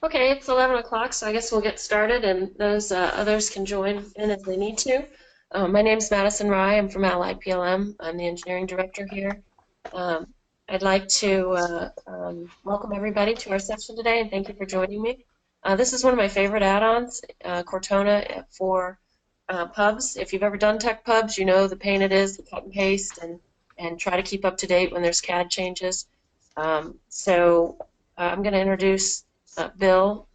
Okay, it's 11 o'clock, so I guess we'll get started, and those others can join in if they need to. My name is Madison Rye. I'm from Allied PLM. I'm the engineering director here. Um, I'd like to welcome everybody to our session today, and thank you for joining me. This is one of my favorite add-ons, Cortona for pubs. If you've ever done tech pubs, you know the pain it is to cut and paste and try to keep up to date when there's CAD changes. I'm going to introduce Bill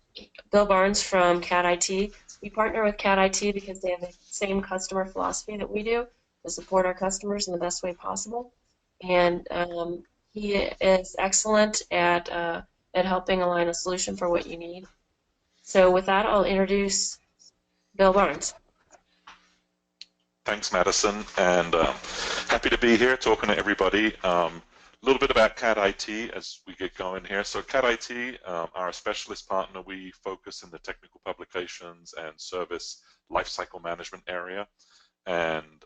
Barnes from CADIT. We partner with CADIT because they have the same customer philosophy that we do to support our customers in the best way possible. And he is excellent at helping align a solution for what you need. So with that, I'll introduce Bill Barnes. Thanks, Madison, and happy to be here talking to everybody. A little bit about CADIT as we get going here. So CADIT, our specialist partner, we focus in the technical publications and service lifecycle management area, and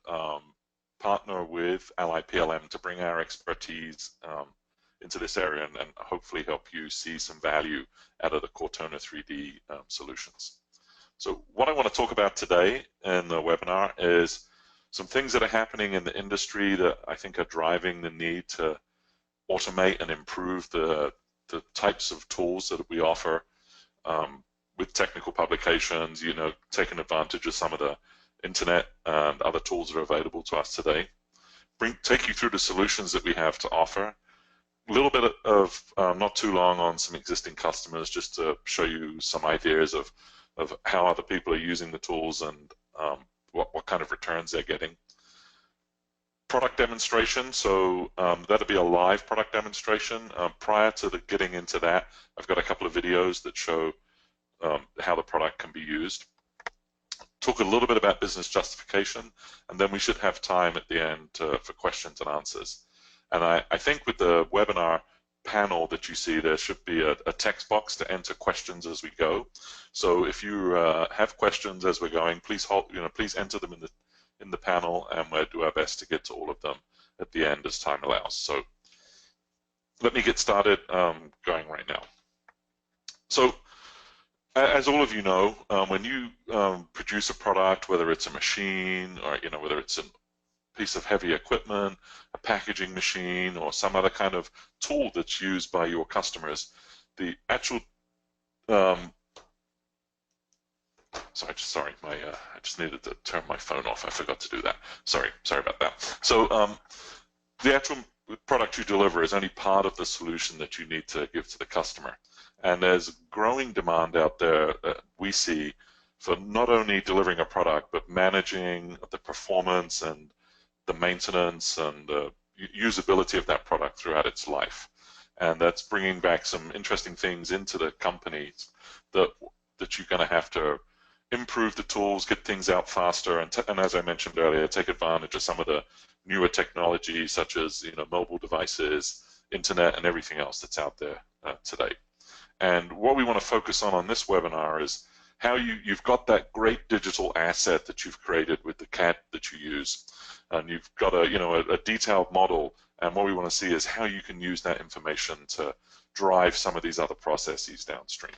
partner with Allied PLM to bring our expertise into this area and hopefully help you see some value out of the Cortona 3D solutions. So what I want to talk about today in the webinar is some things that are happening in the industry that I think are driving the need to automate and improve the types of tools that we offer with technical publications, you know, taking advantage of some of the internet and other tools that are available to us today. Take you through the solutions that we have to offer. A little bit of not too long on some existing customers just to show you some ideas of how other people are using the tools and what kind of returns they're getting. Product demonstration, so that'll be a live product demonstration. Prior to getting into that, I've got a couple of videos that show how the product can be used. Talk a little bit about business justification, and then we should have time at the end for questions and answers. And I think with the webinar panel that you see, there should be a text box to enter questions as we go. So if you have questions as we're going, please enter them in the panel, and we'll do our best to get to all of them at the end as time allows. So let me get started going right now. So as all of you know, when you produce a product, whether it's a machine or whether it's a piece of heavy equipment, a packaging machine, or some other kind of tool that's used by your customers, the actual sorry, I just needed to turn my phone off. I forgot to do that. Sorry about that. So the actual product you deliver is only part of the solution that you need to give to the customer. And there's growing demand out there that we see for not only delivering a product, but managing the performance and the maintenance and the usability of that product throughout its life. And that's bringing back some interesting things into the companies that you're going to have to improve the tools, get things out faster, and as I mentioned earlier, take advantage of some of the newer technologies such as mobile devices, internet, and everything else that's out there today. And what we want to focus on this webinar is how you've got that great digital asset that you've created with the CAD that you use, and you've got a detailed model, and what we want to see is how you can use that information to drive some of these other processes downstream.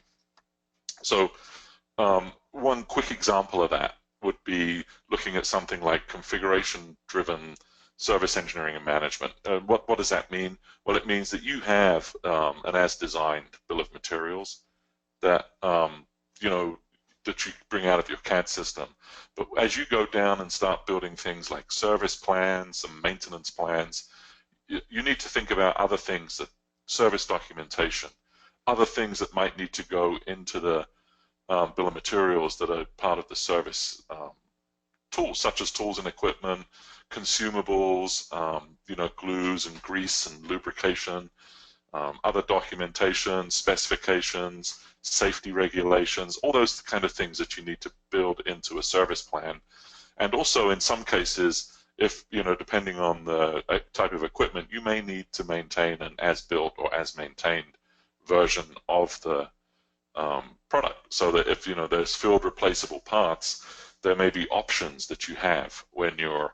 So one quick example of that would be looking at something like configuration-driven service engineering and management. What does that mean? Well, it means that you have an as-designed bill of materials that that you bring out of your CAD system. But as you go down and start building things like service plans and maintenance plans, you need to think about other things, that service documentation, other things that might need to go into the bill of materials that are part of the service tools, such as tools and equipment, consumables, glues and grease and lubrication, other documentation, specifications, safety regulations, all those kind of things that you need to build into a service plan. And also in some cases, if depending on the type of equipment, you may need to maintain an as-built or as-maintained version of the product, so that if there's field replaceable parts, there may be options that you have when you're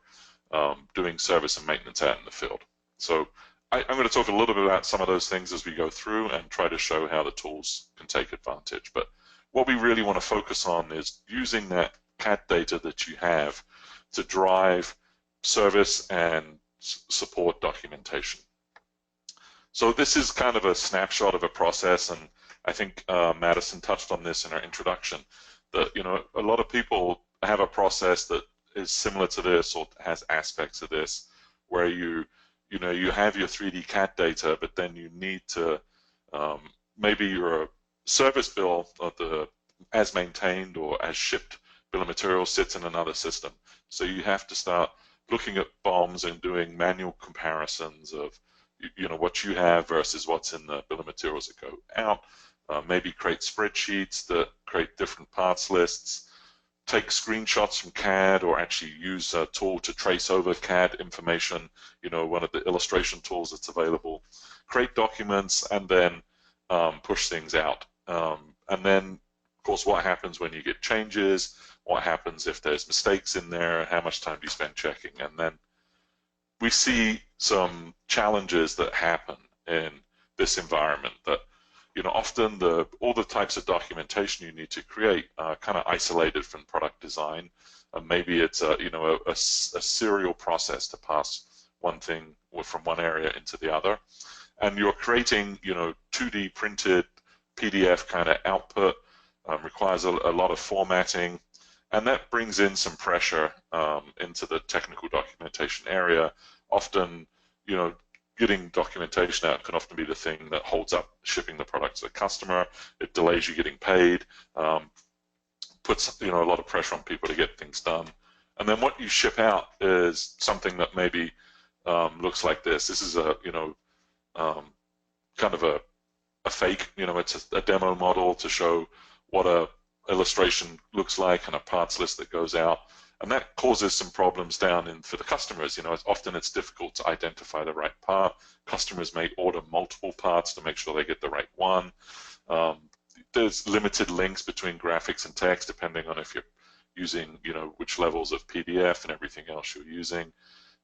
doing service and maintenance out in the field. So I'm going to talk a little bit about some of those things as we go through and try to show how the tools can take advantage. But what we really want to focus on is using that CAD data that you have to drive service and support documentation. So this is kind of a snapshot of a process, and I think Madison touched on this in her introduction, that a lot of people have a process that is similar to this or has aspects of this, where you have your 3D CAD data, but then you need to maybe your service bill of the as maintained or as shipped bill of materials sits in another system. So you have to start looking at BOMs and doing manual comparisons of what you have versus what's in the bill of materials that go out. Maybe create spreadsheets that create different parts lists, take screenshots from CAD, or actually use a tool to trace over CAD information, one of the illustration tools that's available, create documents, and then push things out. And then, of course, what happens when you get changes, what happens if there's mistakes in there, how much time do you spend checking, and then we see some challenges that happen in this environment that often all the types of documentation you need to create are kind of isolated from product design. Maybe it's a serial process to pass one thing from one area into the other, and you're creating 2D printed PDF kind of output, requires a lot of formatting, and that brings in some pressure into the technical documentation area. Often, getting documentation out can often be the thing that holds up shipping the product to the customer. It delays you getting paid, puts a lot of pressure on people to get things done. And then what you ship out is something that maybe looks like this. This is a kind of a fake. It's a demo model to show what a illustration looks like and a parts list that goes out. And that causes some problems down for the customers. Often it's difficult to identify the right part. Customers may order multiple parts to make sure they get the right one. There's limited links between graphics and text, depending on if you're using, which levels of PDF and everything else you're using.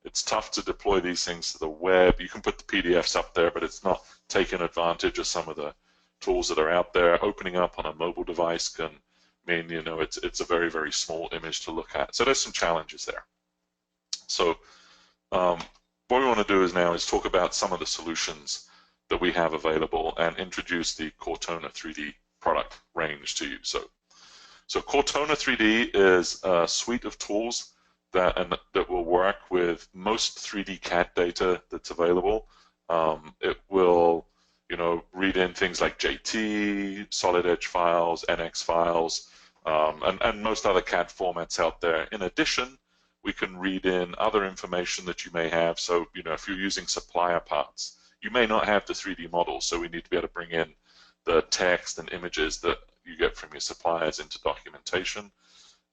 It's tough to deploy these things to the web. You can put the PDFs up there, but it's not taking advantage of some of the tools that are out there. Opening up on a mobile device can mean it's a very, very small image to look at. So there's some challenges there. So what we want to do now is talk about some of the solutions that we have available and introduce the Cortona 3D product range to you. So Cortona 3D is a suite of tools that will work with most 3D CAD data that's available. It will read in things like JT, solid edge files, NX files, and most other CAD formats out there. In addition, we can read in other information that you may have. So, if you're using supplier parts, you may not have the 3D models, so we need to be able to bring in the text and images that you get from your suppliers into documentation.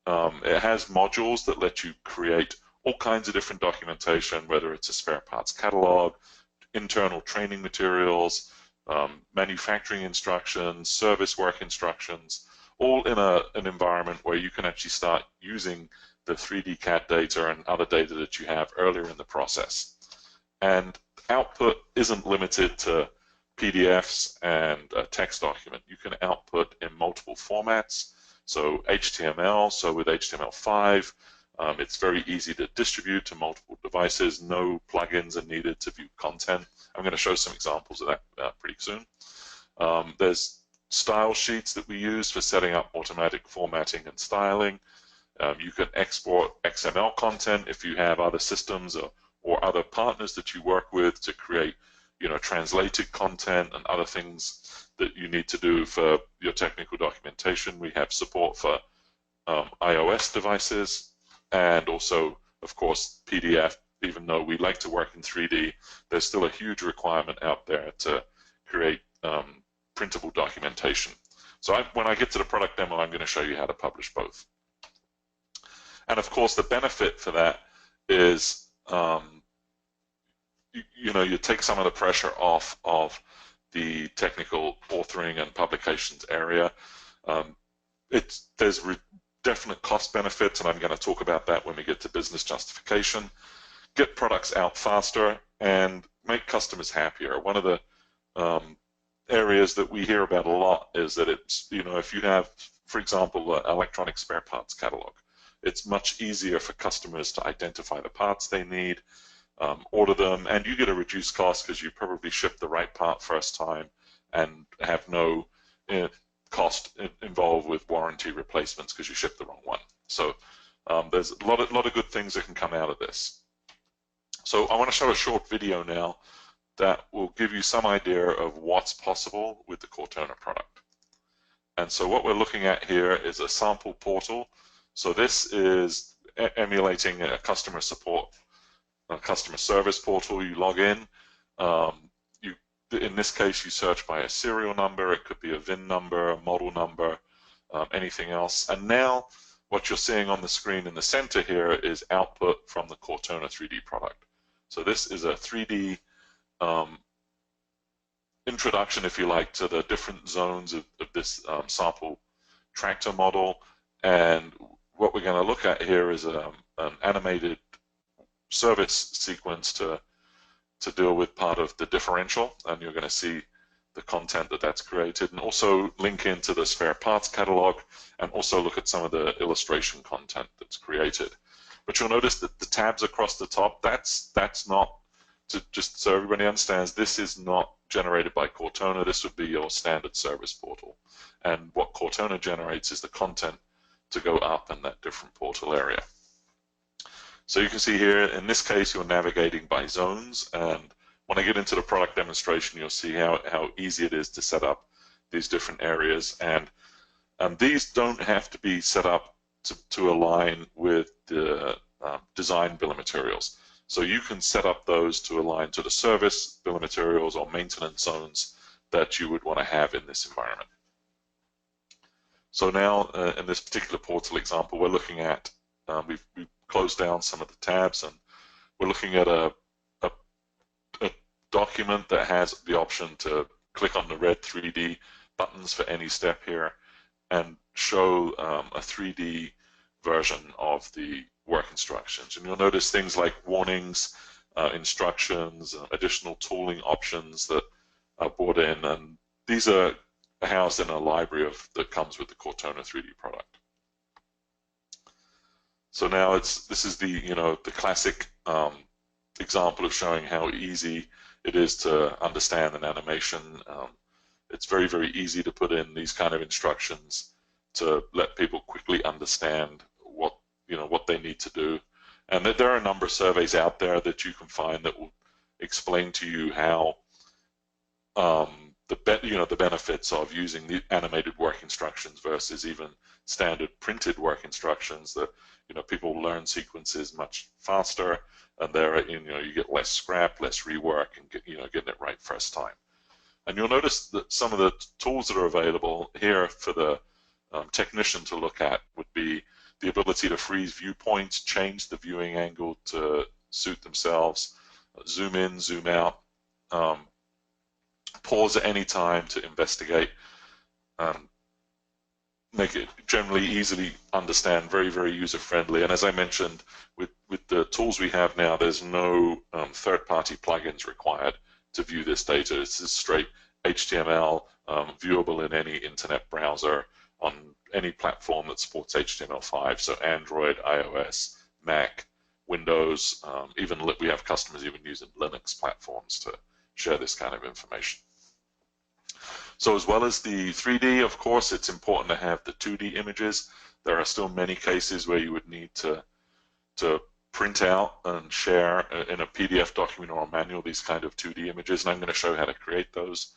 It has modules that let you create all kinds of different documentation, whether it's a spare parts catalog, internal training materials, manufacturing instructions, service work instructions, all in an environment where you can actually start using the 3D CAD data and other data that you have earlier in the process. And output isn't limited to PDFs and a text document. You can output in multiple formats. So HTML, so with HTML5, it's very easy to distribute to multiple devices. No plugins are needed to view content. I'm going to show some examples of that pretty soon. There's style sheets that we use for setting up automatic formatting and styling. You can export XML content if you have other systems or other partners that you work with to create translated content and other things that you need to do for your technical documentation. We have support for iOS devices and also, of course, PDF. Even though we like to work in 3D, there's still a huge requirement out there to create printable documentation. So when I get to the product demo, I'm going to show you how to publish both. And of course, the benefit for that is you take some of the pressure off of the technical authoring and publications area. There's definite cost benefits, and I'm going to talk about that when we get to business justification. Get products out faster and make customers happier. One of the areas that we hear about a lot is that it's, if you have, for example, an electronic spare parts catalog, it's much easier for customers to identify the parts they need, order them, and you get a reduced cost because you probably ship the right part first time and have no cost involved with warranty replacements because you shipped the wrong one. So there's a lot of good things that can come out of this. So I want to show a short video now that will give you some idea of what's possible with the Cortona product. And so what we're looking at here is a sample portal. So this is emulating a customer support, a customer service portal. You log in. In this case, you search by a serial number. It could be a VIN number, a model number, anything else. And now what you're seeing on the screen in the center here is output from the Cortona 3D product. So this is a 3D introduction, if you like, to the different zones of this sample tractor model. And what we're going to look at here is an animated service sequence to deal with part of the differential, and you're going to see the content that's created, and also link into the spare parts catalog, and also look at some of the illustration content that's created. But you'll notice that the tabs across the top, that's not, just so everybody understands, this is not generated by Cortona. This would be your standard service portal. And what Cortona generates is the content to go up in that different portal area. So you can see here, in this case, you're navigating by zones. And when I get into the product demonstration, you'll see how easy it is to set up these different areas. And these don't have to be set up to align with the design bill of materials. So you can set up those to align to the service bill of materials or maintenance zones that you would want to have in this environment. So now, in this particular portal example, we're looking at, we've closed down some of the tabs, and we're looking at a document that has the option to click on the red 3D buttons for any step here and show a 3D version of the work instructions. And you'll notice things like warnings, instructions, additional tooling options that are brought in, and these are housed in a library that comes with the Cortona 3D product. So now this is the classic example of showing how easy it is to understand an animation. It's very, very easy to put in these kind of instructions to let people quickly understand what they need to do. And there are a number of surveys out there that you can find that will explain to you how the benefits of using the animated work instructions versus even standard printed work instructions. That people learn sequences much faster, and you get less scrap, less rework, and getting it right first time. And you'll notice that some of the tools that are available here for the technician to look at would be the ability to freeze viewpoints, change the viewing angle to suit themselves, zoom in, zoom out, pause at any time to investigate, make it generally easily understand, very, very user-friendly. And as I mentioned, with the tools we have now, there's no third-party plugins required to view this data. This is straight HTML, viewable in any internet browser on any platform that supports HTML5, so Android, iOS, Mac, Windows, even we have customers even using Linux platforms to share this kind of information. So as well as the 3D, of course, it's important to have the 2D images. There are still many cases where you would need to print out and share in a PDF document or a manual these kind of 2D images, and I'm going to show how to create those.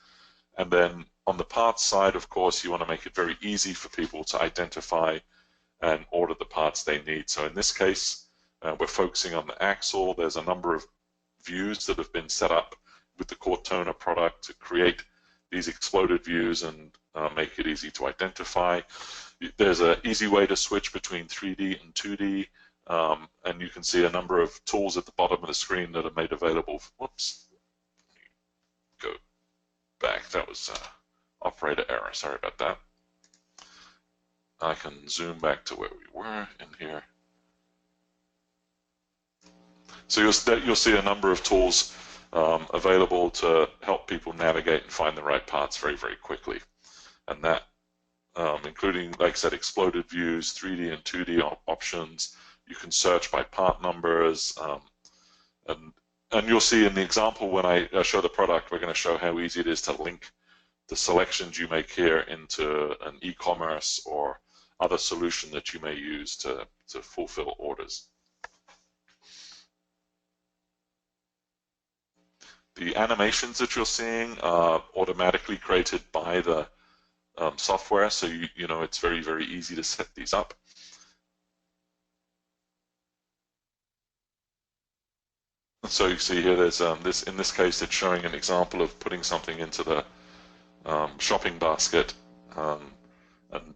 And then on the parts side, of course, you want to make it very easy for people to identify and order the parts they need. So in this case, we're focusing on the axle. There's a number of views that have been set up with the Cortona product to create these exploded views and make it easy to identify. There's an easy way to switch between 3D and 2D, and you can see a number of tools at the bottom of the screen that are made available. Whoops. Go back. That was operator error. Sorry about that. I can zoom back to where we were in here. So you'll see a number of tools available to help people navigate and find the right parts very, very quickly. And that, including, like I said, exploded views, 3D and 2D options. You can search by part numbers, and you'll see in the example when I show the product, we're going to show how easy it is to link the selections you make here into an e-commerce or other solution that you may use to fulfill orders. The animations that you're seeing are automatically created by the software, so you know it's very, very easy to set these up. So you see here, there's in this case, it's showing an example of putting something into the shopping basket, and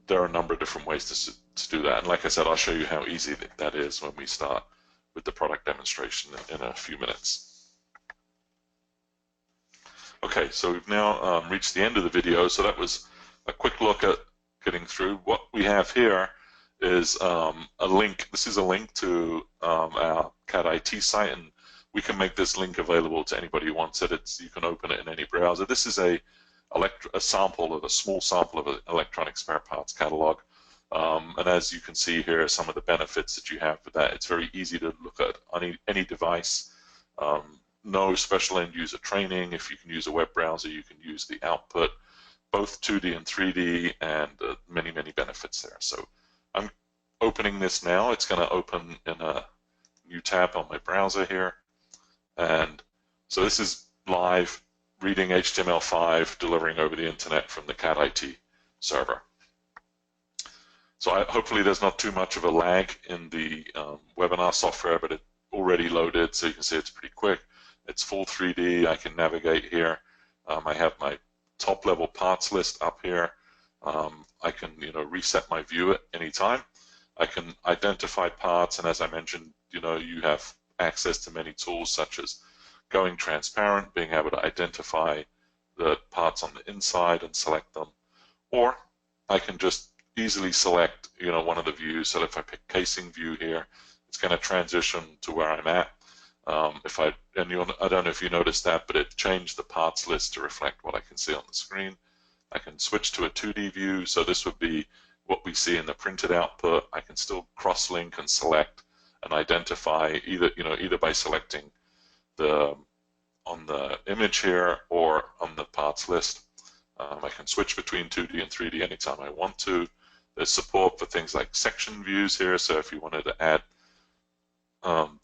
there are a number of different ways to do that. And like I said, I'll show you how easy that is when we start with the product demonstration in a few minutes. Okay, so we've now reached the end of the video. So that was a quick look at getting through. What we have here is a link. This is a link to our CADIT site, and we can make this link available to anybody who wants it. You can open it in any browser. This is a sample of a small sample of an electronic spare parts catalog. And as you can see here, some of the benefits that you have with that. It's very easy to look at on any device. No special end user training. If you can use a web browser, you can use the output, both 2D and 3D, and many, many benefits there. So I'm opening this now. It's going to open in a new tab on my browser here. And so this is live, reading HTML5, delivering over the internet from the CADIT server. So hopefully there's not too much of a lag in the webinar software, but it's already loaded, so you can see it's pretty quick. It's full 3D. I can navigate here. I have my top level parts list up here. I can reset my view at any time. I can identify parts, and as I mentioned, you have access to many tools such as going transparent, being able to identify the parts on the inside and select them. Or I can just easily select one of the views. So if I pick casing view here, it's going to transition to where I'm at. I don't know if you noticed that, but it changed the parts list to reflect what I can see on the screen. I can switch to a 2D view, so this would be what we see in the printed output. I can still cross-link and select and identify either by selecting on the image here or on the parts list. I can switch between 2D and 3D anytime I want to. There's support for things like section views here, so if you wanted to add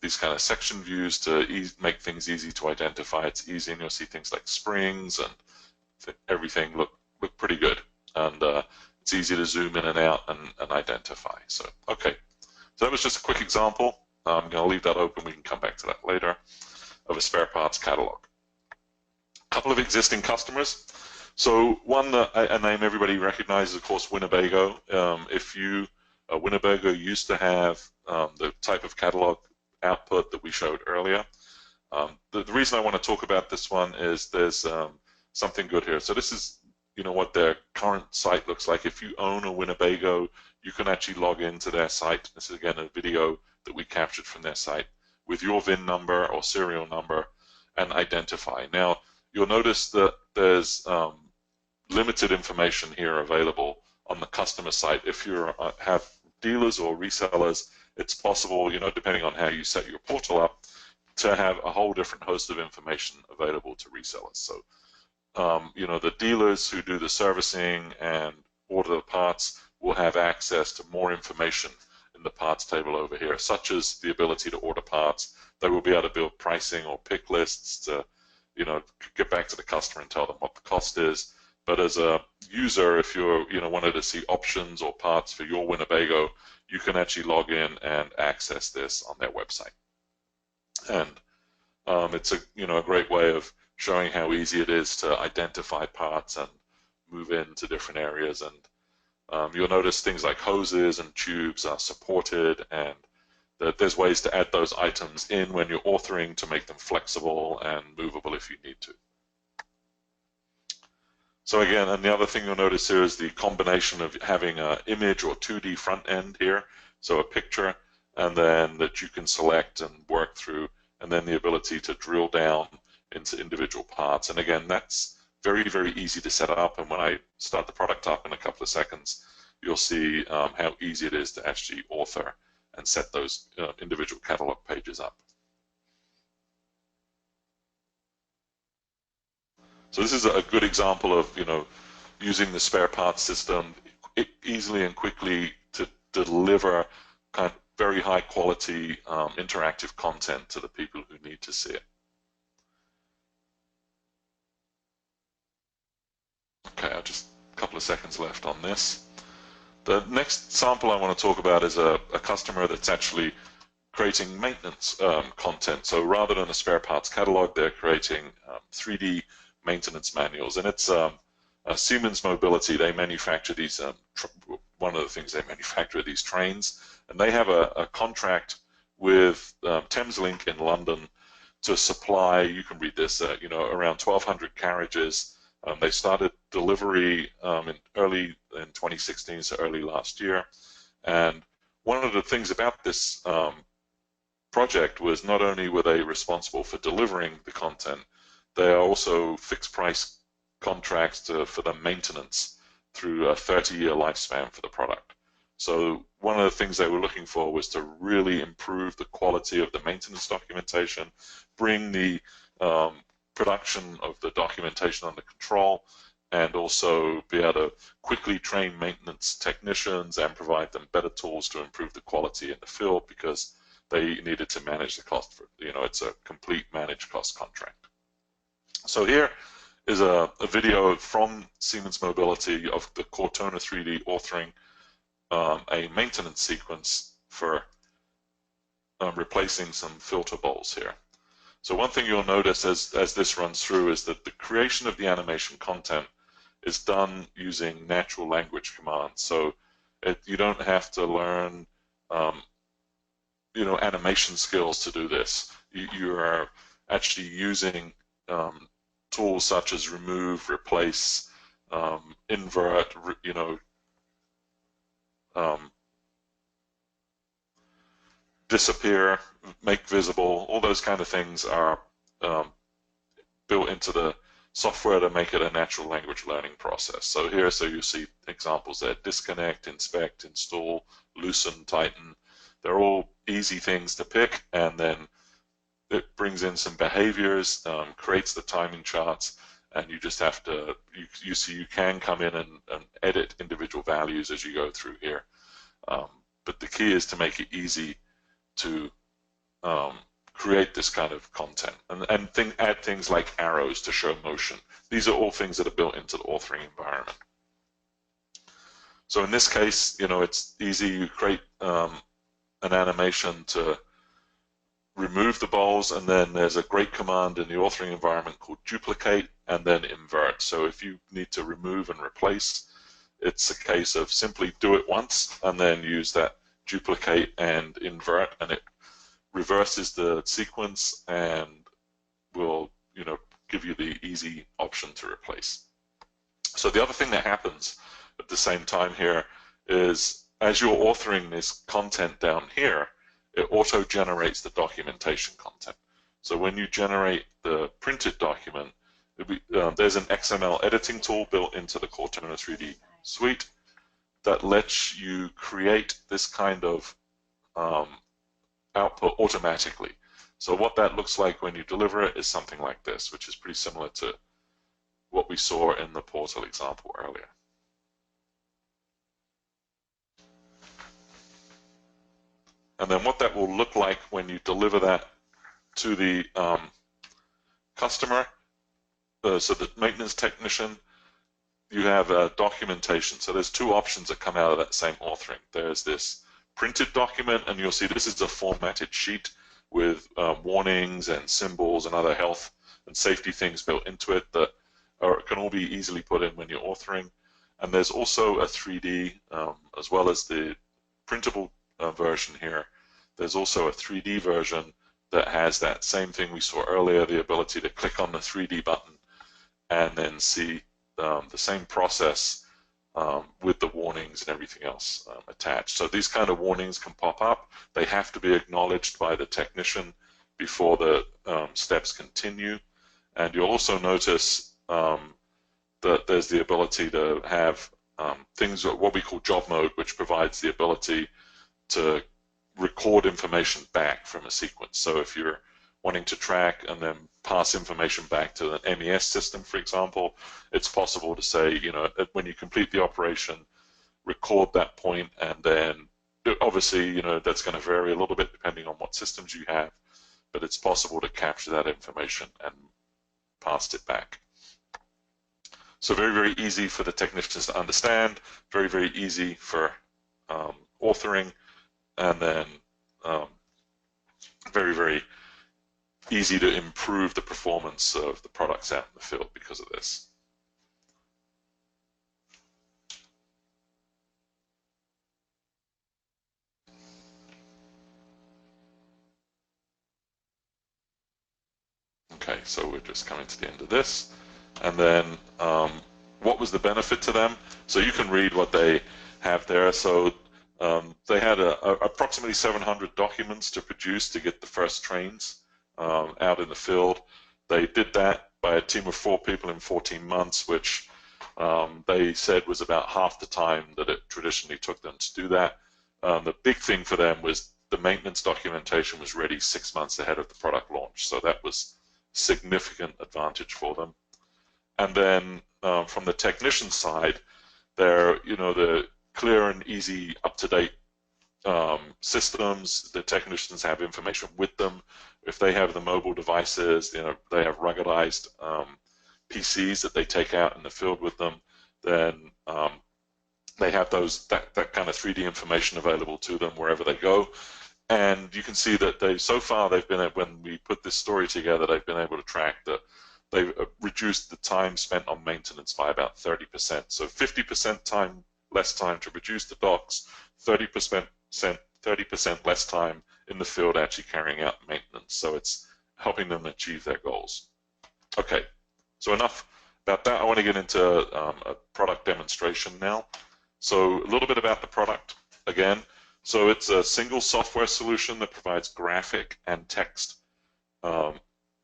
these kind of section views to make things easy to identify, it's easy, and you'll see things like springs and everything look pretty good, and it's easy to zoom in and out and identify. So okay, so that was just a quick example. I'm going to leave that open. We can come back to that later, of a spare parts catalog. A couple of existing customers. So one that a name everybody recognizes, of course, Winnebago. Winnebago used to have the type of catalog output that we showed earlier. The reason I want to talk about this one is there's something good here. So this is what their current site looks like. If you own a Winnebago, you can actually log into their site. This is again a video that we captured from their site with your VIN number or serial number and identify. Now you'll notice that there's limited information here available on the customer site. If you have dealers or resellers, it's possible, depending on how you set your portal up, to have a whole different host of information available to resellers. So, the dealers who do the servicing and order the parts will have access to more information in the parts table over here, such as the ability to order parts. They will be able to build pricing or pick lists to, get back to the customer and tell them what the cost is. But as a user, if you wanted to see options or parts for your Winnebago, you can actually log in and access this on their website. And it's a great way of showing how easy it is to identify parts and move into different areas. And you'll notice things like hoses and tubes are supported, and that there's ways to add those items in when you're authoring to make them flexible and movable if you need to. So again, and the other thing you'll notice here is the combination of having an image or 2D front end here, so a picture, and then that you can select and work through, and then the ability to drill down into individual parts. And again, that's very, very easy to set up. And when I start the product up in a couple of seconds, you'll see how easy it is to actually author and set those individual catalog pages up. So this is a good example of, using the spare parts system easily and quickly to deliver kind of very high quality interactive content to the people who need to see it. Okay, I've just a couple of seconds left on this. The next sample I want to talk about is a customer that's actually creating maintenance content. So rather than a spare parts catalog, they're creating 3D maintenance manuals. And it's Siemens Mobility. They manufacture these, one of the things they manufacture are these trains. And they have a contract with Thames Link in London to supply, you can read this, around 1,200 carriages. They started delivery in 2016, so early last year. And one of the things about this project was not only were they responsible for delivering the content, they are also fixed price contracts for the maintenance through a 30-year lifespan for the product. So one of the things they were looking for was to really improve the quality of the maintenance documentation, bring the production of the documentation under control, and also be able to quickly train maintenance technicians and provide them better tools to improve the quality in the field, because they needed to manage the cost. It's a complete managed cost contract. So here is a video from Siemens Mobility of the Cortona 3D authoring a maintenance sequence for replacing some filter bowls here. So one thing you'll notice as this runs through is that the creation of the animation content is done using natural language commands. So you don't have to learn animation skills to do this. You are actually using tools such as remove, replace, invert, disappear, make visible. All those kind of things are built into the software to make it a natural language learning process. So here, you see examples there: disconnect, inspect, install, loosen, tighten. They're all easy things to pick, and then it brings in some behaviors, creates the timing charts, and you just have to, you see you can come in and edit individual values as you go through here. But the key is to make it easy to create this kind of content, and add things like arrows to show motion. These are all things that are built into the authoring environment. So in this case, it's easy. You create an animation to remove the bowls, and then there's a great command in the authoring environment called duplicate and then invert. So if you need to remove and replace, it's a case of simply do it once and then use that duplicate and invert, and it reverses the sequence and will give you the easy option to replace. So the other thing that happens at the same time here is, as you're authoring this content down here, it auto-generates the documentation content. So when you generate the printed document, there's an XML editing tool built into the Cortona 3D suite that lets you create this kind of output automatically. So what that looks like when you deliver it is something like this, which is pretty similar to what we saw in the portal example earlier. And then what that will look like when you deliver that to the customer, so the maintenance technician, you have documentation. So there's two options that come out of that same authoring. There's this printed document, and you'll see this is a formatted sheet with warnings and symbols and other health and safety things built into it that can all be easily put in when you're authoring. And there's also a 3D, as well as the printable version here. There's also a 3D version that has that same thing we saw earlier, the ability to click on the 3D button and then see the same process with the warnings and everything else attached. So these kind of warnings can pop up. They have to be acknowledged by the technician before the steps continue. And you'll also notice that there's the ability to have things, what we call job mode, which provides the ability to record information back from a sequence. So if you're wanting to track and then pass information back to an MES system, for example, it's possible to say, when you complete the operation, record that point, and then obviously, that's going to vary a little bit depending on what systems you have, but it's possible to capture that information and pass it back. So very, very easy for the technicians to understand, very, very easy for authoring, and then very, very easy to improve the performance of the products out in the field because of this. Okay, so we're just coming to the end of this. And then what was the benefit to them? So you can read what they have there. So they had approximately 700 documents to produce to get the first trains out in the field. They did that by a team of 4 people in 14 months, which they said was about half the time that it traditionally took them to do that. The big thing for them was the maintenance documentation was ready 6 months ahead of the product launch. So that was significant advantage for them. And then from the technician side, they're, the clear and easy, up-to-date systems. The technicians have information with them. If they have the mobile devices, they have ruggedized PCs that they take out in the field with them, then they have that kind of 3D information available to them wherever they go. And you can see that so far they've been, when we put this story together, they've been able to track that they've reduced the time spent on maintenance by about 30%. So 50% less time to produce the docks, 30% less time in the field actually carrying out maintenance. So it's helping them achieve their goals. Okay, so enough about that. I want to get into a product demonstration now. So a little bit about the product again. So it's a single software solution that provides graphic and text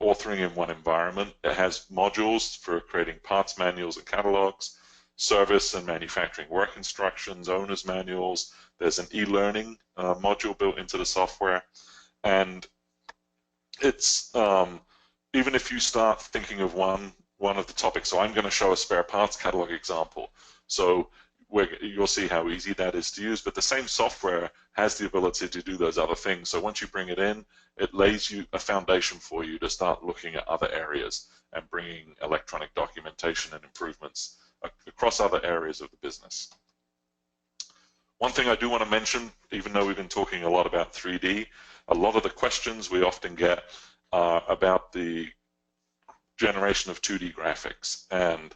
authoring in one environment. It has modules for creating parts manuals and catalogs, service and manufacturing work instructions, owner's manuals. There's an e-learning module built into the software. And it's, even if you start thinking of one of the topics, so I'm going to show a spare parts catalog example. So you'll see how easy that is to use, but the same software has the ability to do those other things. So once you bring it in, it lays you a foundation for you to start looking at other areas and bringing electronic documentation and improvements across other areas of the business. One thing I do want to mention, even though we've been talking a lot about 3D, a lot of the questions we often get are about the generation of 2D graphics. And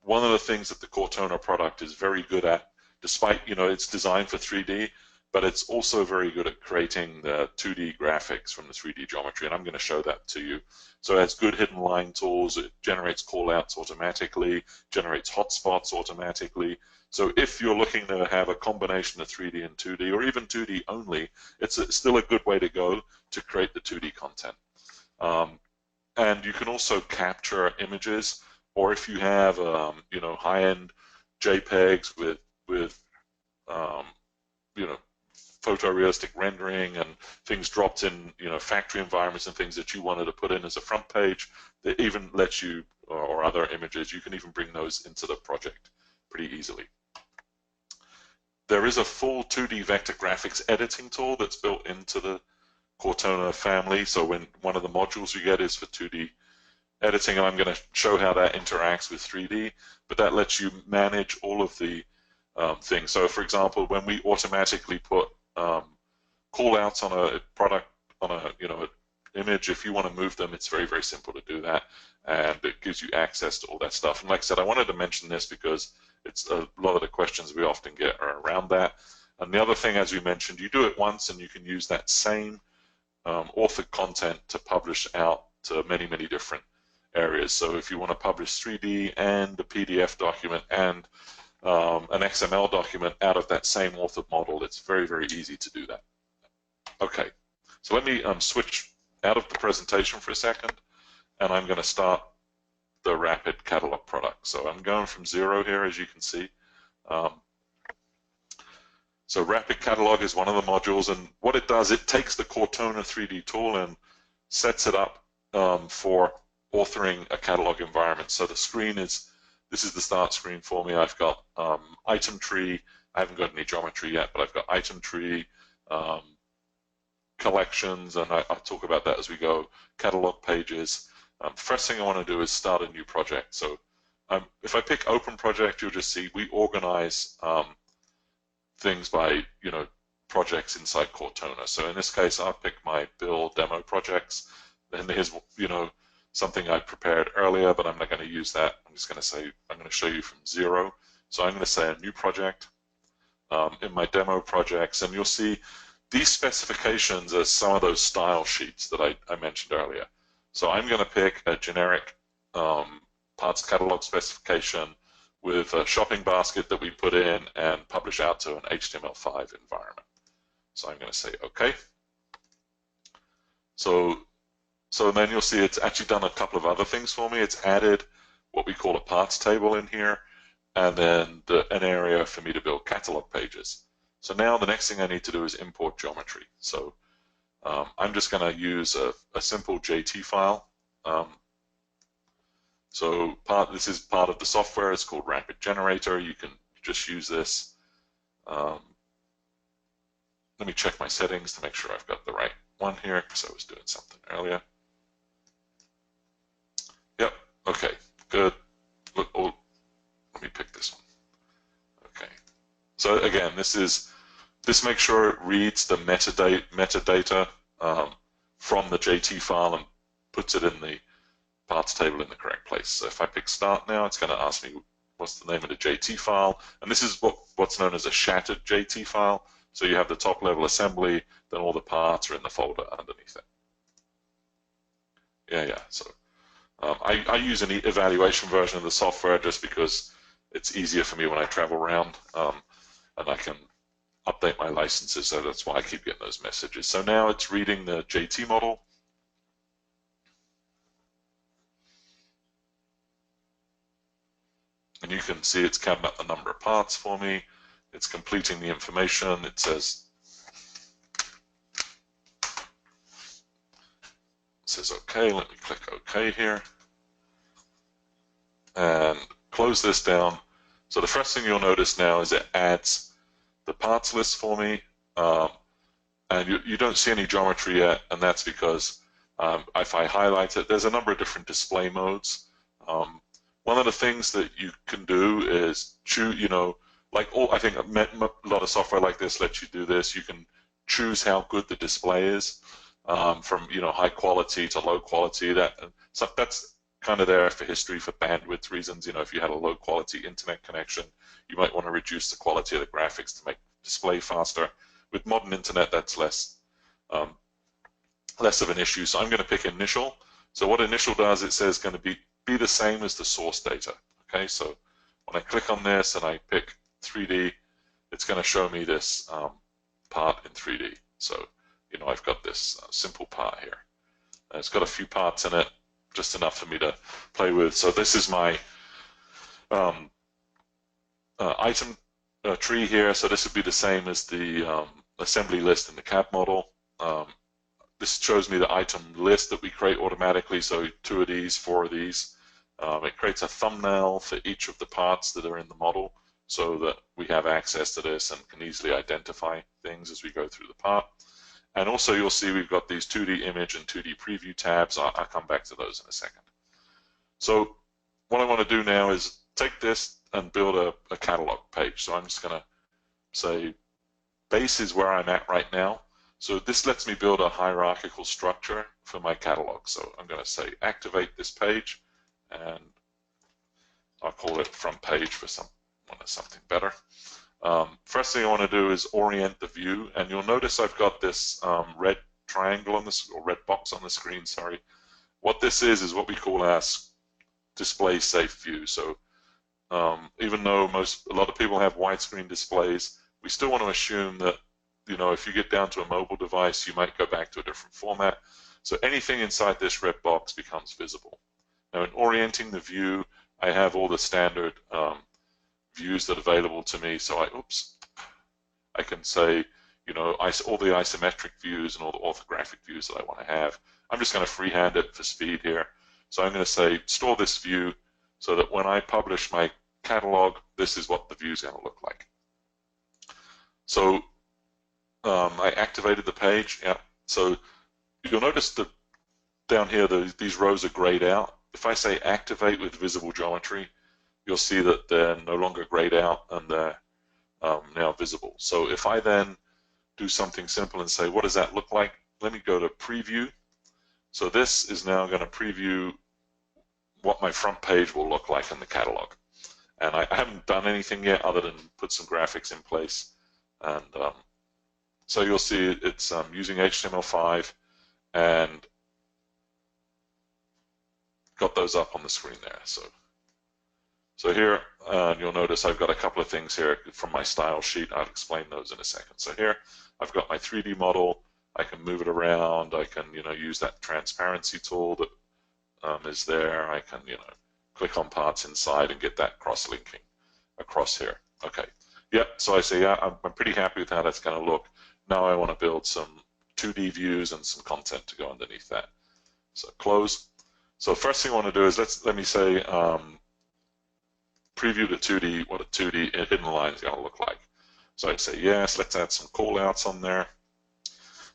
one of the things that the Cortona product is very good at, despite, it's designed for 3D, but it's also very good at creating the 2D graphics from the 3D geometry, and I'm going to show that to you. So it has good hidden line tools, it generates callouts automatically, generates hotspots automatically. So if you're looking to have a combination of 3D and 2D, or even 2D only, it's still a good way to go to create the 2D content. And you can also capture images, or if you have, high-end JPEGs with photorealistic rendering and things dropped in, factory environments and things that you wanted to put in as a front page, that even lets you, or other images, you can even bring those into the project pretty easily. There is a full 2D vector graphics editing tool that's built into the Cortona family. So when one of the modules you get is for 2D editing, and I'm going to show how that interacts with 3D, but that lets you manage all of the things. So for example, when we automatically put callouts on a product, on an image, if you want to move them, it's very, very simple to do that, and it gives you access to all that stuff. And like I said, I wanted to mention this because it's a lot of the questions we often get are around that. And the other thing, as we mentioned, you do it once and you can use that same authored content to publish out to many, many different areas. So if you want to publish 3D and a PDF document and an XML document out of that same authored model, it's very, very easy to do that. Okay, so let me switch out of the presentation for a second, and I'm going to start the rapid catalog product. So I'm going from 0 here, as you can see. So rapid catalog is one of the modules, and what it does, it takes the Cortona 3D tool and sets it up for authoring a catalog environment. So the screen is, this is the start screen for me. I've got item tree. I haven't got any geometry yet, but I've got item tree, collections, and I'll talk about that as we go, catalog pages. First thing I want to do is start a new project. So if I pick open project, you'll just see we organize things by, projects inside Cortona. So in this case, I'll pick my build demo projects. And here's, something I prepared earlier, but I'm not going to use that. I'm just going to say, I'm going to show you from 0. So I'm going to say a new project in my demo projects, and you'll see these specifications as some of those style sheets that I mentioned earlier. So I'm going to pick a generic parts catalog specification with a shopping basket that we put in and publish out to an HTML5 environment. So I'm going to say OK. So then you'll see it's actually done a couple of other things for me. It's added what we call a parts table in here, and then an area for me to build catalog pages. So now the next thing I need to do is import geometry. So I'm just going to use a simple JT file. This is part of the software. It's called Rapid Generator. You can just use this. Let me check my settings to make sure I've got the right one here, because I was doing something earlier. Yep. Okay. Good. Look. Oh, let me pick this one. Okay. So again, this makes sure it reads the metadata from the JT file and puts it in the parts table in the correct place. So if I pick start now, it's going to ask me what's the name of the JT file, and this is what's known as a shattered JT file. So you have the top level assembly, then all the parts are in the folder underneath it. Yeah. So I use an evaluation version of the software just because it's easier for me when I travel around, and I can update my licenses, so that's why I keep getting those messages. So now it's reading the JT model. And you can see it's counting up the number of parts for me. It's completing the information. It says OK. Let me click OK here. And close this down. So the first thing you'll notice now is it adds the parts list for me. And you don't see any geometry yet, and that's because if I highlight it, there's a number of different display modes. One of the things that you can do is choose, I think a lot of software like this lets you do this. You can choose how good the display is, from high quality to low quality. So that's kind of there for history, for bandwidth reasons. If you had a low quality internet connection, you might want to reduce the quality of the graphics to make display faster. With modern internet, that's less of an issue. So I'm going to pick initial. So what initial does, it says going to be the same as the source data. Okay, so when I click on this and I pick 3D, it's going to show me this part in 3D. So I've got this simple part here. And it's got a few parts in it, just enough for me to play with. So this is my item tree here. So this would be the same as the assembly list in the CAD model. This shows me the item list that we create automatically. So 2 of these, 4 of these. It creates a thumbnail for each of the parts that are in the model, so that we have access to this and can easily identify things as we go through the part. And also you'll see we've got these 2D image and 2D preview tabs. I'll come back to those in a second. So what I want to do now is take this and build a catalog page. So I'm just going to say base is where I'm at right now. So this lets me build a hierarchical structure for my catalog. So I'm going to say activate this page, and I'll call it front page for something better. First thing I want to do is orient the view, and you'll notice I've got this red triangle on this, or red box on the screen, sorry. What this is what we call our display safe view. So even though a lot of people have widescreen displays, we still want to assume that if you get down to a mobile device, you might go back to a different format. So anything inside this red box becomes visible. Now in orienting the view, I have all the standard views that are available to me. So I can say, you know, all the isometric views and all the orthographic views that I want to have. I'm just going to freehand it for speed here. So I'm going to say store this view so that when I publish my catalog, this is what the view is going to look like. So I activated the page. Yeah. So you'll notice that down here these rows are grayed out. If I say activate with visible geometry, you'll see that they're no longer grayed out and they're now visible. So if I then do something simple and say, what does that look like? Let me go to preview. So this is now going to preview what my front page will look like in the catalog. And I haven't done anything yet other than put some graphics in place. And so you'll see it's using HTML5 and got those up on the screen there. So here you'll notice I've got a couple of things here from my style sheet. I'll explain those in a second. So here I've got my 3D model. I can move it around. I can, you know, use that transparency tool that is there. I can, you know, click on parts inside and get that cross-linking across here. Okay. Yep. So I say, yeah, I'm pretty happy with how that's going to look. Now I want to build some 2D views and some content to go underneath that. So close. So first thing I want to do is let me say preview the 2D, what a 2D hidden line is going to look like. So I'd say yes. Let's add some callouts on there.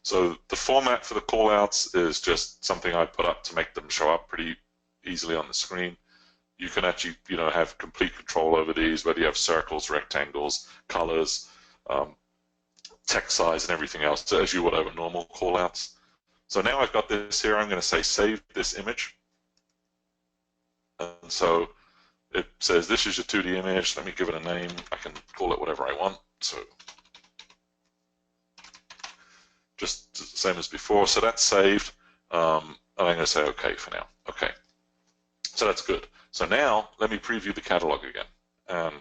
So the format for the callouts is just something I put up to make them show up pretty easily on the screen. You can actually, you know, have complete control over these, whether you have circles, rectangles, colors, text size, and everything else, as you would over normal callouts. So now I've got this here. I'm going to say save this image. And so it says this is your 2D image. Let me give it a name. I can call it whatever I want. So just the same as before. So that's saved. And I'm going to say OK for now. OK. So that's good. So now let me preview the catalog again. And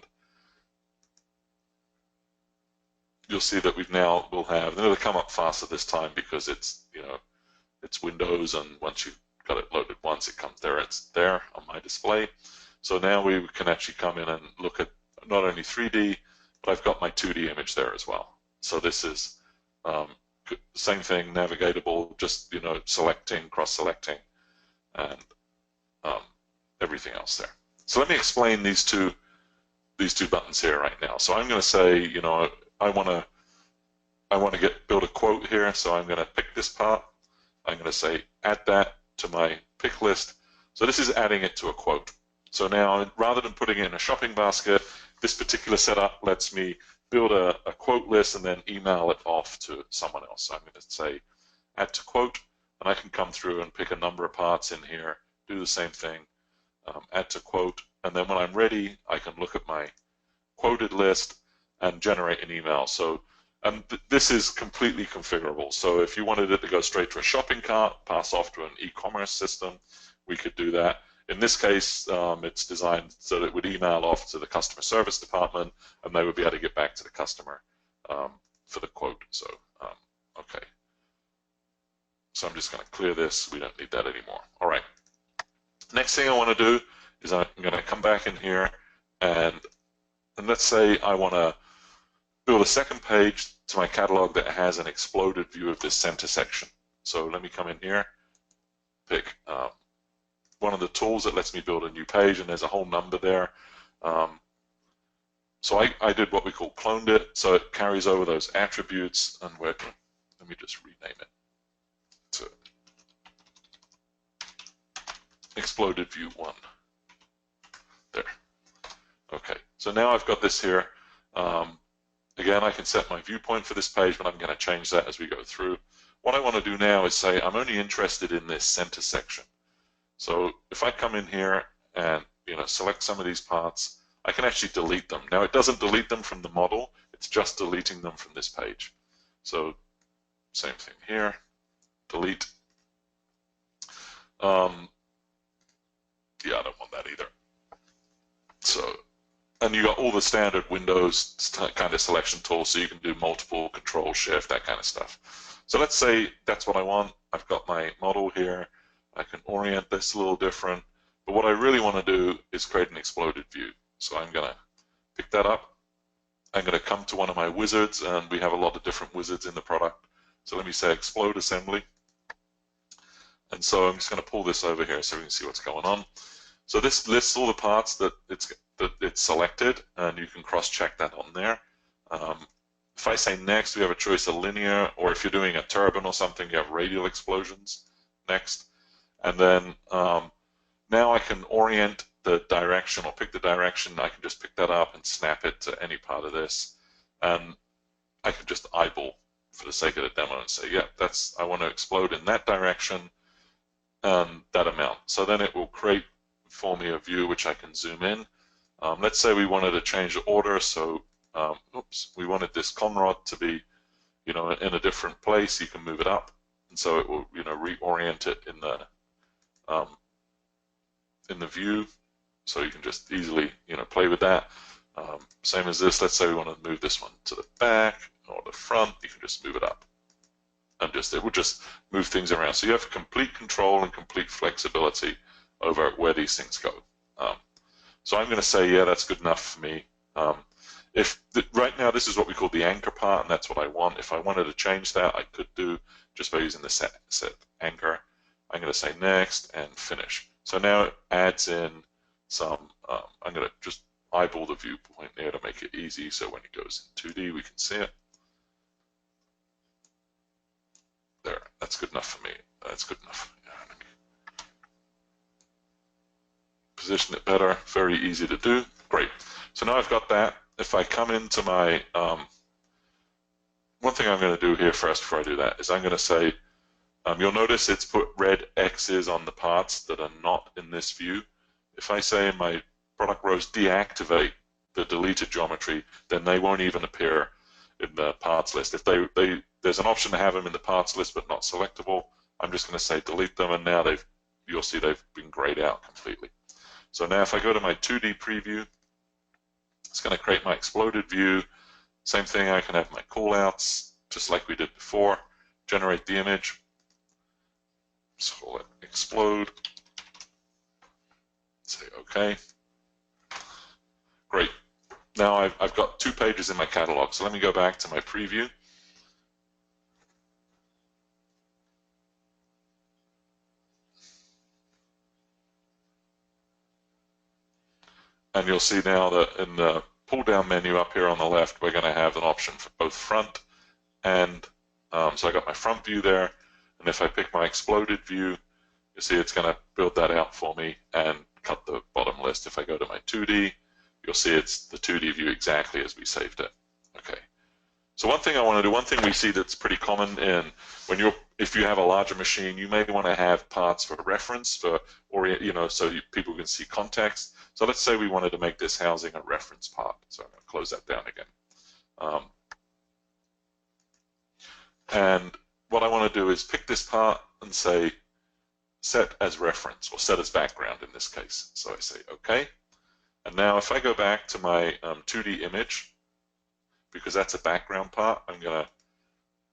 you'll see that we'll have, it'll come up faster this time because it's, you know, it's Windows, and once you've got it loaded once, it comes there, it's there on my display. So now we can actually come in and look at not only 3D, but I've got my 2D image there as well. So this is same thing, navigatable, just, you know, selecting, cross-selecting, and everything else there. So let me explain these two buttons here right now. So I'm going to say, you know, I want to build a quote here. So I'm going to pick this part. I'm going to say add that to my pick list. So this is adding it to a quote. So now rather than putting it in a shopping basket, this particular setup lets me build a quote list and then email it off to someone else. So I'm going to say add to quote, and I can come through and pick a number of parts in here, do the same thing, add to quote, and then when I'm ready, I can look at my quoted list and generate an email. So this is completely configurable. So if you wanted it to go straight to a shopping cart, pass off to an e-commerce system, we could do that. In this case, it's designed so that it would email off to the customer service department, and they would be able to get back to the customer for the quote. So, okay. So I'm just going to clear this. We don't need that anymore. All right. Next thing I want to do is I'm going to come back in here, and let's say I want to build a second page to my catalog that has an exploded view of this center section. So let me come in here, pick one of the tools that lets me build a new page, and there's a whole number there. So I did what we call cloned it, so it carries over those attributes, and let me just rename it to exploded view 1. There. Okay, so now I've got this here. Again, I can set my viewpoint for this page, but I'm going to change that as we go through. What I want to do now is say I'm only interested in this center section. So if I come in here and, you know, select some of these parts, I can actually delete them. Now it doesn't delete them from the model, it's just deleting them from this page. So same thing here, delete. Yeah, I don't want that either. So, and you got all the standard Windows kind of selection tools, so you can do multiple, Control, Shift, that kind of stuff. So let's say that's what I want. I've got my model here. I can orient this a little different. But what I really want to do is create an exploded view. So I'm going to pick that up. I'm going to come to one of my wizards, and we have a lot of different wizards in the product. So let me say explode assembly. And so I'm just going to pull this over here so we can see what's going on. So this lists all the parts that it's selected, and you can cross-check that on there. If I say next, we have a choice of linear, or if you're doing a turbine or something, you have radial explosions. Next. And then now I can orient the direction or pick the direction. I can just pick that up and snap it to any part of this. And I can just eyeball for the sake of the demo and say, yeah, I want to explode in that direction and that amount. So then it will create for me a view which I can zoom in. Let's say we wanted to change the order. So, we wanted this conrod to be, in a different place. You can move it up. And so it will, reorient it in the view, so you can just easily, play with that. Same as this. Let's say we want to move this one to the back or the front. You can just move it up, and it will just move things around. So you have complete control and complete flexibility over where these things go. So I'm going to say, yeah, that's good enough for me. Right now this is what we call the anchor part, and that's what I want. If I wanted to change that, I could do just by using the set anchor. I'm going to say next and finish. So now it adds in some, I'm going to just eyeball the viewpoint there to make it easy, so when it goes in 2D we can see it. There, that's good enough for me. That's good enough. Position it better, very easy to do. Great. So now I've got that. If I come into my, one thing I'm going to do here first before I do that is I'm going to say, you'll notice it's put red X's on the parts that are not in this view. If I say in my product rows deactivate the deleted geometry, then they won't even appear in the parts list. If there's an option to have them in the parts list but not selectable, I'm just going to say delete them, and now you'll see they've been grayed out completely. So now if I go to my 2D preview, it's going to create my exploded view. Same thing, I can have my callouts, just like we did before. Generate the image. So let explode. Say OK. Great. Now I've got 2 pages in my catalog. So let me go back to my preview. And you'll see now that in the pull-down menu up here on the left, we're going to have an option for both front and, so I got my front view there. And if I pick my exploded view, you see it's going to build that out for me and cut the bottom list. If I go to my 2D, you'll see it's the 2D view exactly as we saved it. Okay. So one thing I want to do, one thing we see that's pretty common if you have a larger machine, you may want to have parts for reference so people can see context. So let's say we wanted to make this housing a reference part. So I'm going to close that down again. And what I want to do is pick this part and say set as reference, or set as background in this case. So I say OK. And now if I go back to my 2D image, because that's a background part, I'm going to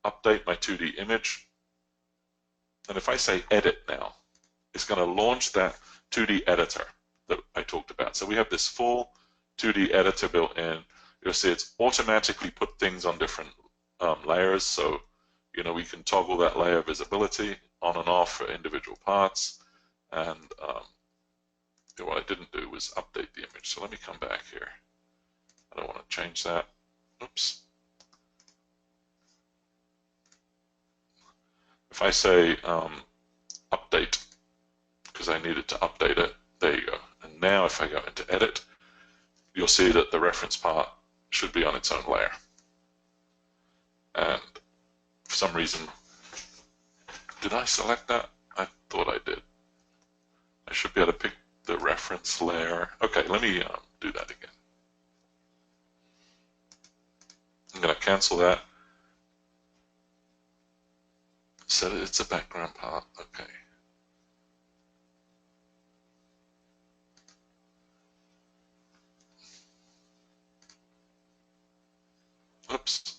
update my 2D image. And if I say edit now, it's going to launch that 2D editor that I talked about. So we have this full 2D editor built in. You'll see it's automatically put things on different layers. So, we can toggle that layer visibility on and off for individual parts. And what I didn't do was update the image. So let me come back here. I don't want to change that. Oops. If I say update, because I needed to update it, there you go. And now if I go into edit, you'll see that the reference part should be on its own layer. And for some reason, did I select that? I thought I did. I should be able to pick the reference layer. Okay, let me do that again. I'm going to cancel that. Set it, it's a background part. Okay. Oops.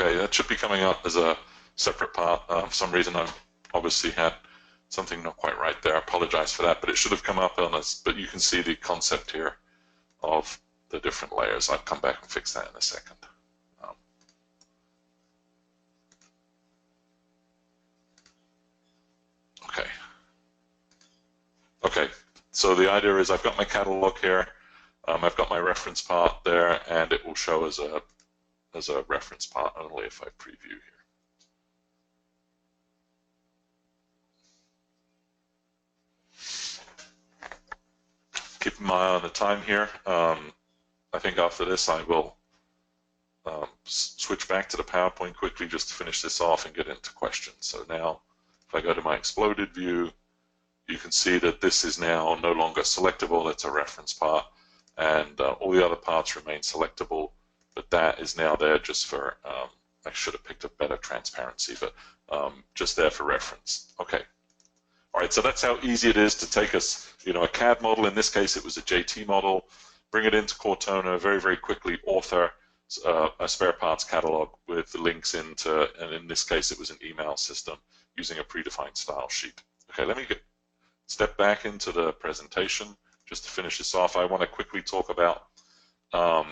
Okay, that should be coming up as a separate part. For some reason, I obviously had something not quite right there. I apologize for that, but it should have come up on us. But you can see the concept here of the different layers. I'll come back and fix that in a second. Okay. Okay, so the idea is I've got my catalog here. I've got my reference part there, and it will show as a reference part only if I preview here. Keep my eye on the time here. I think after this I will switch back to the PowerPoint quickly just to finish this off and get into questions. So now if I go to my exploded view, you can see that this is now no longer selectable. It's a reference part, and all the other parts remain selectable, but that is now there just for, I should have picked a better transparency, but just there for reference. Okay. All right, so that's how easy it is to take us, a CAD model. In this case, it was a JT model, bring it into Cortona, very, very quickly author a spare parts catalog with the links into, and in this case, it was an email system using a predefined style sheet. Okay, let me step back into the presentation just to finish this off. I want to quickly talk about a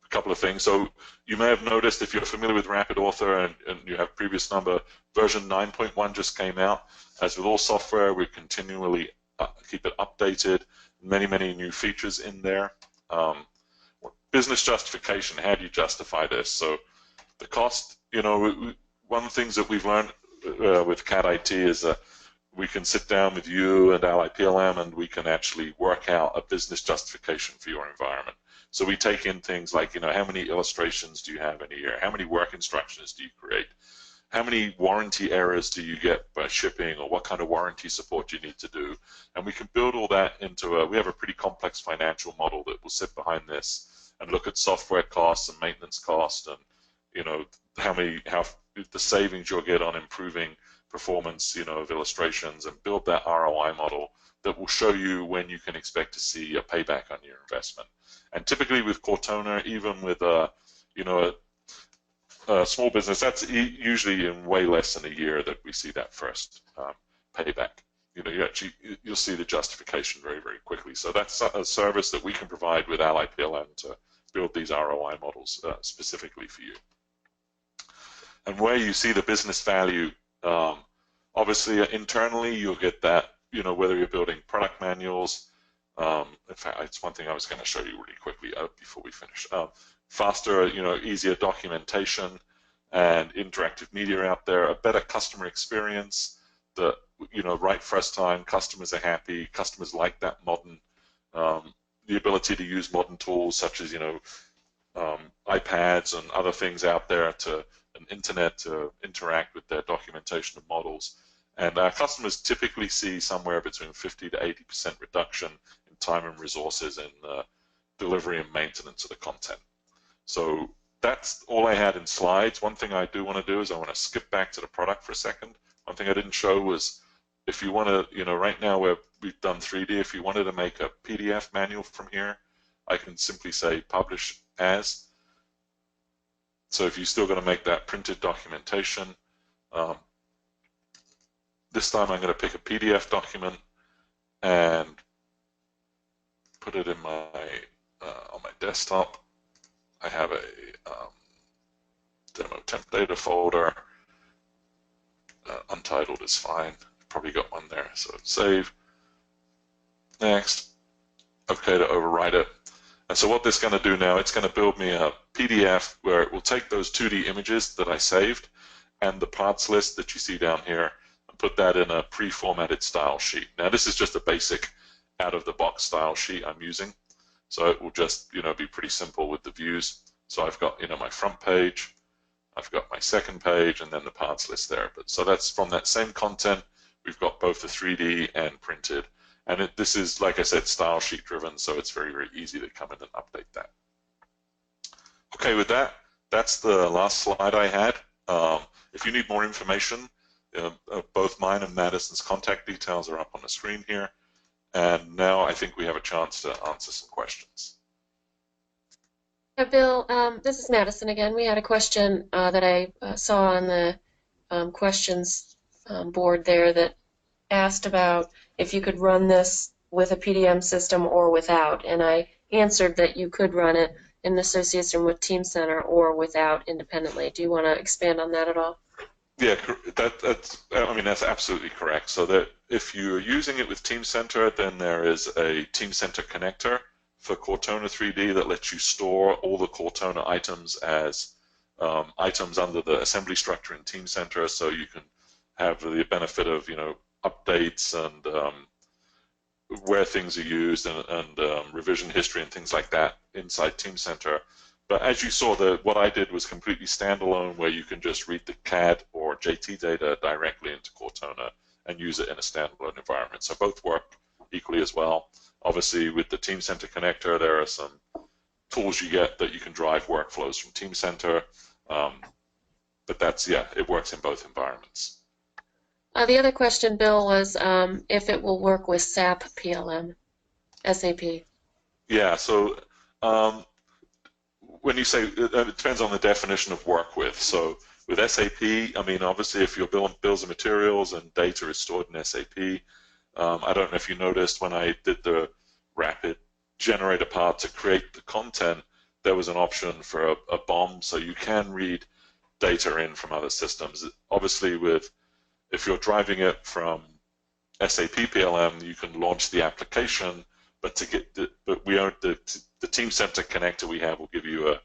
couple of things. So you may have noticed, if you're familiar with Rapid Author and you have previous number, version 9.1 just came out. As with all software, we continually keep it updated. Many, many new features in there. Business justification, how do you justify this? So the cost, one of the things that we've learned with CADIT is that we can sit down with you and Ally PLM and we can actually work out a business justification for your environment. So we take in things like, how many illustrations do you have in a year? How many work instructions do you create? How many warranty errors do you get by shipping, or what kind of warranty support you need to do? And we can build all that into we have a pretty complex financial model that will sit behind this and look at software costs and maintenance costs and, how the savings you'll get on improving performance, of illustrations, and build that ROI model that will show you when you can expect to see a payback on your investment. And typically with Cortona, even with a small business, that's usually in way less than a year that we see that first payback. You'll see the justification very, very quickly. So that's a service that we can provide with Ally PLM to build these ROI models specifically for you. And where you see the business value, obviously internally you'll get that, whether you're building product manuals. In fact, it's one thing I was going to show you really quickly before we finish. Faster, easier documentation and interactive media out there, a better customer experience that, right first time, customers are happy, customers like that modern, the ability to use modern tools such as, iPads and other things out there an internet to interact with their documentation of models. And our customers typically see somewhere between 50 to 80% reduction in time and resources in delivery and maintenance of the content. So that's all I had in slides. One thing I do want to do is I want to skip back to the product for a second. One thing I didn't show was if you want to, right now we've done 3D, if you wanted to make a PDF manual from here, I can simply say publish as. So if you're still going to make that printed documentation, this time I'm going to pick a PDF document and put it in my on my desktop. I have a demo temp data folder. Untitled is fine. Probably got one there. So save. Next. Okay to overwrite it. And so what this is going to do now, it's going to build me a PDF where it will take those 2D images that I saved and the parts list that you see down here and put that in a pre-formatted style sheet. Now this is just a basic out-of-the-box style sheet I'm using. So it will just, be pretty simple with the views. So I've got, my front page, I've got my second page, and then the parts list there. But so that's from that same content. We've got both the 3D and printed. And this is, like I said, style sheet driven, so it's very, very easy to come in and update that. Okay, with that, that's the last slide I had. If you need more information, both mine and Madison's contact details are up on the screen here. And now I think we have a chance to answer some questions. Yeah, Bill, this is Madison again. We had a question that I saw on the questions board there that asked about if you could run this with a PDM system or without, and I answered that you could run it in association with Team Center or without independently. Do you want to expand on that at all? Yeah, I mean, that's absolutely correct. So that if you're using it with Team Center, then there is a Team Center connector for Cortona 3D that lets you store all the Cortona items as items under the assembly structure in Team Center, so you can have the benefit of, updates and where things are used and revision history and things like that inside Team Center. But as you saw, what I did was completely standalone, where you can just read the CAD or JT data directly into Cortona and use it in a standalone environment. So both work equally as well. Obviously, with the Team Center connector, there are some tools you get that you can drive workflows from Team Center. But it works in both environments. The other question, Bill, was if it will work with SAP PLM, SAP. Yeah, so when you say, it depends on the definition of work with. So with SAP, I mean, obviously if your bills of materials and data is stored in SAP, I don't know if you noticed when I did the rapid generator part to create the content, there was an option for a BOM, so you can read data in from other systems. Obviously if you're driving it from SAP PLM, you can launch the application, but the Team Center connector we have will give you a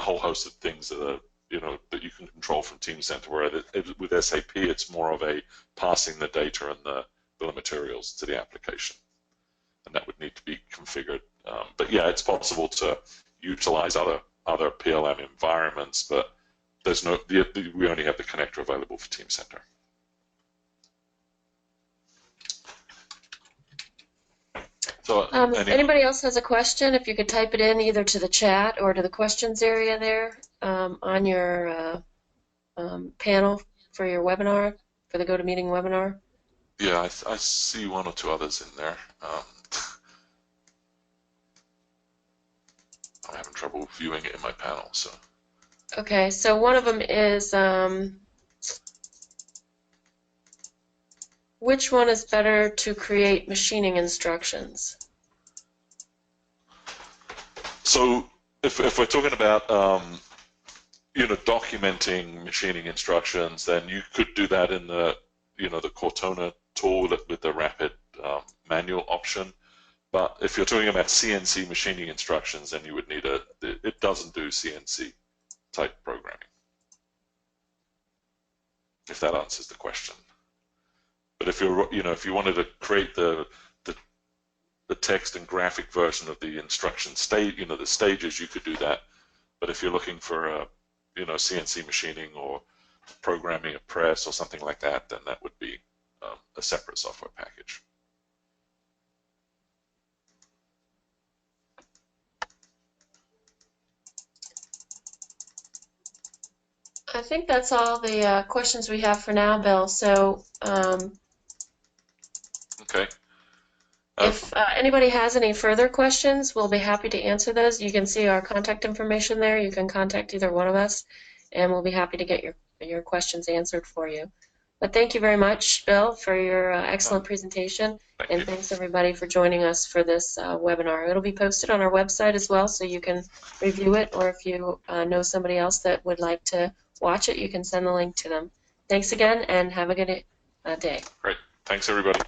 whole host of things that that you can control from Team Center. Where with SAP, it's more of a passing the data and the bill of materials to the application, and that would need to be configured. But yeah, it's possible to utilize other PLM environments, but we only have the connector available for Team Center. So, anybody else has a question, if you could type it in either to the chat or to the questions area there on your panel for your webinar, for the GoToMeeting webinar. Yeah, I see one or two others in there. I'm having trouble viewing it in my panel. So. Okay, so one of them is which one is better to create machining instructions? So if we're talking about documenting machining instructions, then you could do that in the the Cortona tool with the rapid manual option. But if you're talking about CNC machining instructions, then you would need it doesn't do CNC type programming. If that answers the question. But if if you wanted to create the text and graphic version of the instruction state, the stages, you could do that. But if you're looking for CNC machining or programming a press or something like that, then that would be a separate software package. I think that's all the questions we have for now, Bill. So okay. If anybody has any further questions, we'll be happy to answer those. You can see our contact information there. You can contact either one of us, and we'll be happy to get your questions answered for you. But thank you very much, Bill, for your excellent presentation. And thanks, everybody, for joining us for this webinar. It'll be posted on our website as well, so you can review it, or if you know somebody else that would like to watch it, you can send the link to them. Thanks again, and have a good day. Great. Thanks, everybody.